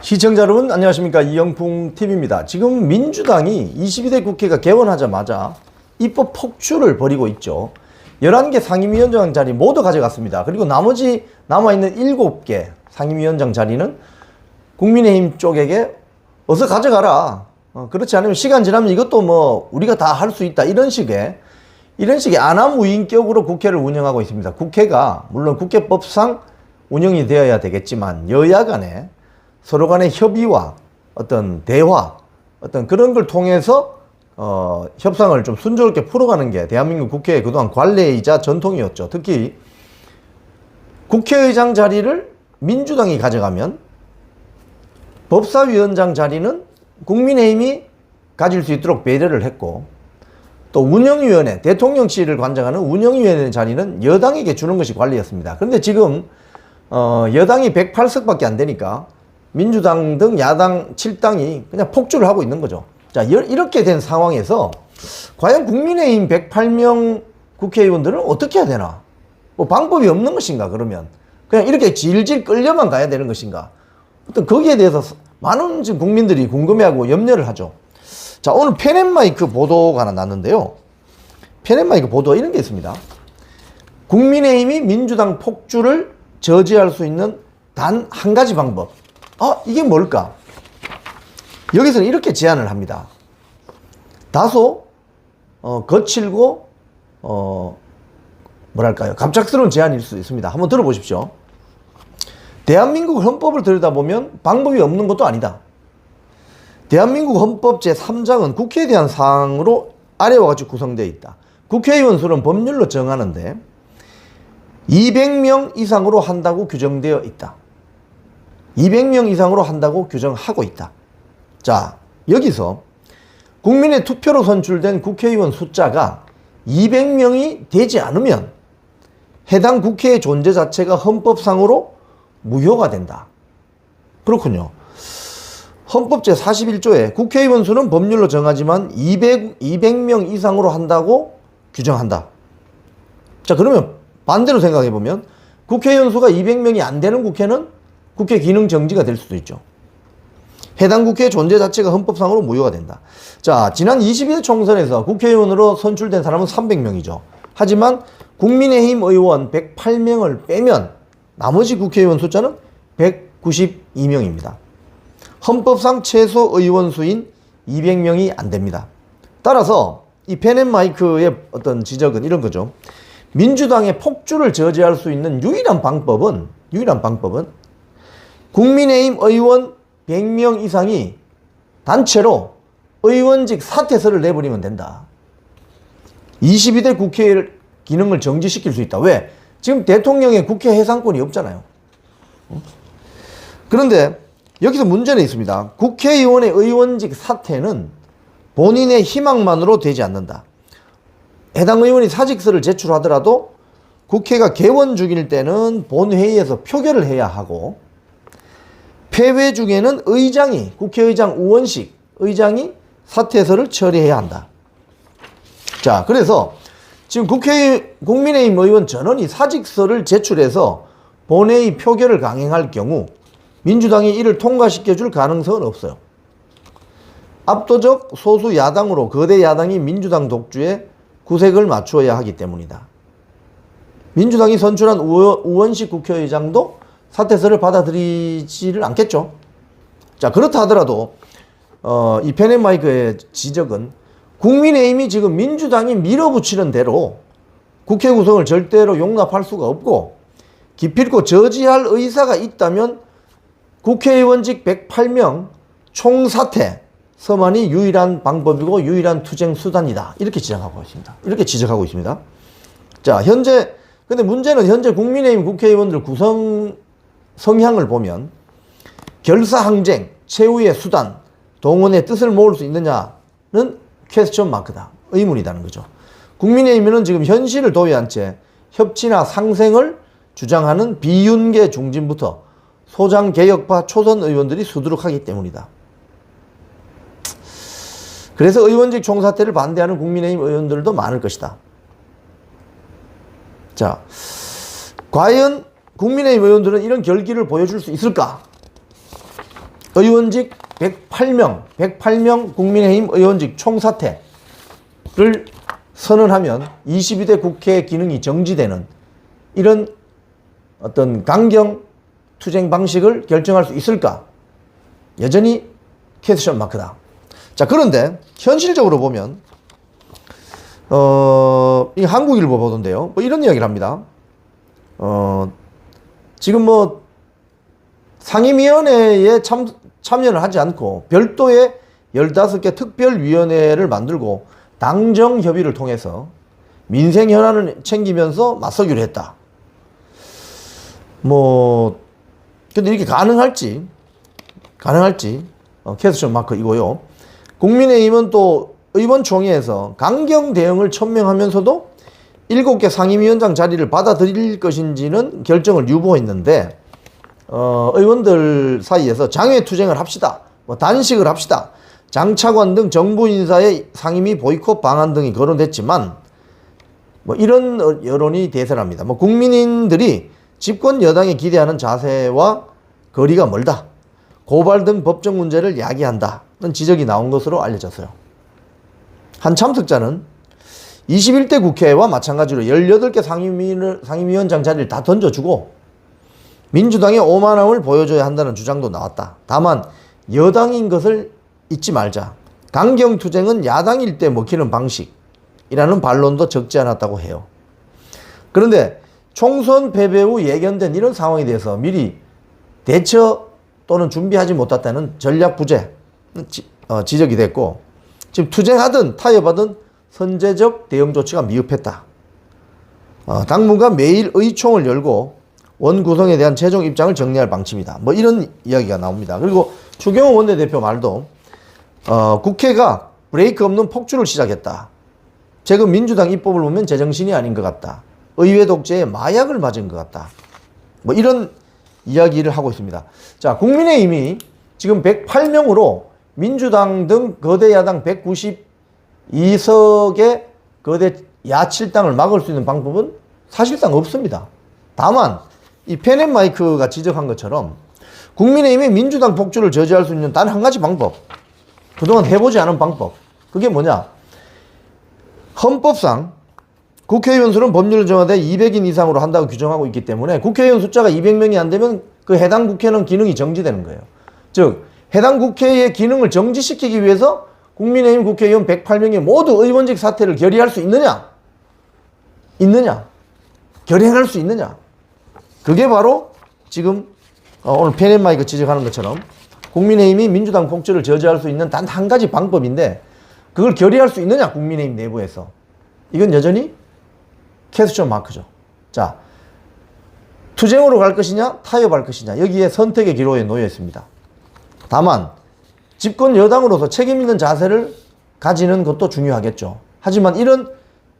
시청자 여러분 안녕하십니까, 이영풍TV입니다. 지금 민주당이 22대 국회가 개원하자마자 입법 폭주를 벌이고 있죠. 11개 상임위원장 자리 모두 가져갔습니다. 그리고 나머지 남아있는 7개 상임위원장 자리는 국민의힘 쪽에게 어서 가져가라, 그렇지 않으면 시간 지나면 이것도 뭐 우리가 다 할 수 있다, 이런 식의 안하무인격으로 국회를 운영하고 있습니다. 국회가 물론 국회법상 운영이 되어야 되겠지만 여야 간에 서로 간의 협의와 어떤 대화, 어떤 그런 걸 통해서 협상을 좀 순조롭게 풀어가는 게 대한민국 국회의 그동안 관례이자 전통이었죠. 특히 국회의장 자리를 민주당이 가져가면 법사위원장 자리는 국민의힘이 가질 수 있도록 배려를 했고, 또 운영위원회, 대통령실을 관장하는 운영위원회 자리는 여당에게 주는 것이 관리였습니다. 그런데 지금 여당이 108석밖에 안 되니까 민주당 등 야당 7당이 그냥 폭주를 하고 있는 거죠. 자, 이렇게 된 상황에서 과연 국민의힘 108명 국회의원들은 어떻게 해야 되나? 뭐 방법이 없는 것인가? 그러면 그냥 이렇게 질질 끌려만 가야 되는 것인가? 어떤 거기에 대해서 많은 지금 국민들이 궁금해하고 염려를 하죠. 자, 오늘 펜앤마이크 보도가 하나 났는데요. 펜앤마이크 보도가 이런 게 있습니다. 국민의힘이 민주당 폭주를 저지할 수 있는 단 한 가지 방법. 이게 뭘까? 여기서는 이렇게 제안을 합니다. 다소 거칠고 뭐랄까요, 갑작스러운 제안일 수 있습니다. 한번 들어보십시오. 대한민국 헌법을 들여다보면 방법이 없는 것도 아니다. 대한민국 헌법 제3장은 국회에 대한 사항으로 아래와 같이 구성되어 있다. 국회의원 수는 법률로 정하는데 200명 이상으로 한다고 규정되어 있다. 200명 이상으로 한다고 규정하고 있다. 자, 여기서 국민의 투표로 선출된 국회의원 숫자가 200명이 되지 않으면 해당 국회의 존재 자체가 헌법상으로 무효가 된다. 그렇군요. 헌법 제41조에 국회의원 수는 법률로 정하지만 200명 이상으로 한다고 규정한다. 자, 그러면 반대로 생각해 보면 국회의원 수가 200명이 안 되는 국회는 국회 기능 정지가 될 수도 있죠. 해당 국회의 존재 자체가 헌법상으로 무효가 된다. 자, 지난 22대 총선에서 국회의원으로 선출된 사람은 300명이죠. 하지만 국민의힘 의원 108명을 빼면 나머지 국회의원 숫자는 192명입니다. 헌법상 최소 의원 수인 200명이 안 됩니다. 따라서 이 펜앤마이크의 어떤 지적은 이런 거죠. 민주당의 폭주를 저지할 수 있는 유일한 방법은 국민의힘 의원 100명 이상이 단체로 의원직 사퇴서를 내버리면 된다. 22대 국회의 기능을 정지시킬 수 있다. 왜? 지금 대통령의 국회 해상권이 없잖아요. 그런데 여기서 문제는 있습니다. 국회의원의 의원직 사퇴는 본인의 희망만으로 되지 않는다. 해당 의원이 사직서를 제출하더라도 국회가 개원 중일 때는 본회의에서 표결을 해야 하고, 폐회 중에는 국회의장 우원식 의장이 사퇴서를 처리해야 한다. 자, 그래서 지금 국민의힘 의원 전원이 사직서를 제출해서 본회의 표결을 강행할 경우 민주당이 이를 통과시켜줄 가능성은 없어요. 압도적 소수 야당으로 거대 야당이 민주당 독주에 구색을 맞추어야 하기 때문이다. 민주당이 선출한 우원식 국회의장도 사퇴서를 받아들이지를 않겠죠. 자, 그렇다 하더라도 이 펜앤마이크의 지적은 국민의힘이 지금 민주당이 밀어붙이는 대로 국회 구성을 절대로 용납할 수가 없고, 기필코 저지할 의사가 있다면 국회의원직 108명 총사퇴 서만이 유일한 방법이고 유일한 투쟁 수단이다. 이렇게 지적하고 있습니다. 자, 근데 문제는 현재 국민의힘 국회의원들 구성 성향을 보면 결사항쟁, 최후의 수단, 동원의 뜻을 모을 수 있느냐는 퀘스천 마크다. 의문이라는 거죠. 국민의힘은 지금 현실을 도외한 채 협치나 상생을 주장하는 비윤계 중진부터 소장개혁파 초선 의원들이 수두룩하기 때문이다. 그래서 의원직 총사퇴를 반대하는 국민의힘 의원들도 많을 것이다. 자, 과연 국민의힘 의원들은 이런 결기를 보여줄 수 있을까? 의원직 108명 국민의힘 의원직 총사퇴를 선언하면 22대 국회 기능이 정지되는 이런 어떤 강경 투쟁 방식을 결정할 수 있을까? 여전히 퀘스천 마크다. 자, 그런데 현실적으로 보면 이 한국일보 보던데요. 뭐 이런 이야기를 합니다. 지금 뭐 상임위원회에 참여를 하지 않고 별도의 15개 특별위원회를 만들고 당정 협의를 통해서 민생 현안을 챙기면서 맞서기로 했다. 뭐 근데 이렇게 가능할지 퀘스천 마크이고요. 국민의힘은 또 의원총회에서 강경 대응을 천명하면서도 7개 상임위원장 자리를 받아들일 것인지는 결정을 유보했는데 의원들 사이에서 장외투쟁을 합시다, 뭐 단식을 합시다, 장차관 등 정부 인사의 상임위 보이콧 방안 등이 거론됐지만 뭐 이런 여론이 대세랍니다. 뭐 국민들이 집권 여당에 기대하는 자세와 거리가 멀다, 고발 등 법적 문제를 야기한다는 지적이 나온 것으로 알려졌어요. 한 참석자는 21대 국회와 마찬가지로 18개 상임위원장 자리를 다 던져주고 민주당에 오만함을 보여줘야 한다는 주장도 나왔다. 다만 여당인 것을 잊지 말자. 강경투쟁은 야당일 때 먹히는 방식이라는 반론도 적지 않았다고 해요. 그런데 총선 패배 후 예견된 이런 상황에 대해서 미리 대처 또는 준비하지 못했다는 전략 부재 지적이 됐고, 지금 투쟁하든 타협하든 선제적 대응 조치가 미흡했다. 당분간 매일 의총을 열고 원 구성에 대한 최종 입장을 정리할 방침이다. 뭐 이런 이야기가 나옵니다. 그리고 추경호 원내대표 말도 국회가 브레이크 없는 폭주를 시작했다. 최근 민주당 입법을 보면 제정신이 아닌 것 같다. 의회 독재에 마약을 맞은 것 같다. 뭐 이런 이야기를 하고 있습니다. 자, 국민의힘이 지금 108명으로 민주당 등 거대 야당 192석의 거대 야칠당을 막을 수 있는 방법은 사실상 없습니다. 다만 이 펜앤마이크가 지적한 것처럼 국민의힘이 민주당 폭주를 저지할 수 있는 단 한 가지 방법, 그동안 해보지 않은 방법, 그게 뭐냐? 헌법상 국회의원 수는 법률 정하되 200인 이상으로 한다고 규정하고 있기 때문에 국회의원 숫자가 200명이 안 되면 그 해당 국회는 기능이 정지되는 거예요. 즉 해당 국회의 기능을 정지시키기 위해서 국민의힘 국회의원 108명이 모두 의원직 사퇴를 결의할 수 있느냐? 결행할 수 있느냐? 그게 바로 지금 오늘 펜앤마이크 지적하는 것처럼 국민의힘이 민주당 폭주를 저지할 수 있는 단 한 가지 방법인데 그걸 결의할 수 있느냐? 국민의힘 내부에서. 이건 여전히 퀘스천 마크죠. 자, 투쟁으로 갈 것이냐 타협할 것이냐, 여기에 선택의 기로에 놓여 있습니다. 다만 집권 여당으로서 책임 있는 자세를 가지는 것도 중요하겠죠. 하지만 이런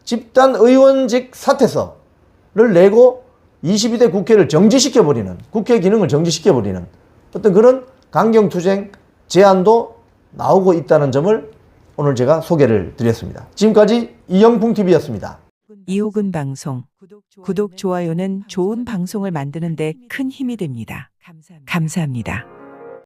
집단 의원직 사퇴서를 내고 22대 국회를 정지시켜버리는, 국회 기능을 정지시켜버리는 어떤 그런 강경투쟁 제안도 나오고 있다는 점을 오늘 제가 소개를 드렸습니다. 지금까지 이영풍TV였습니다. 이호근 방송. 구독, 좋아요는 좋은 방송을 만드는 데 큰 힘이 됩니다. 감사합니다.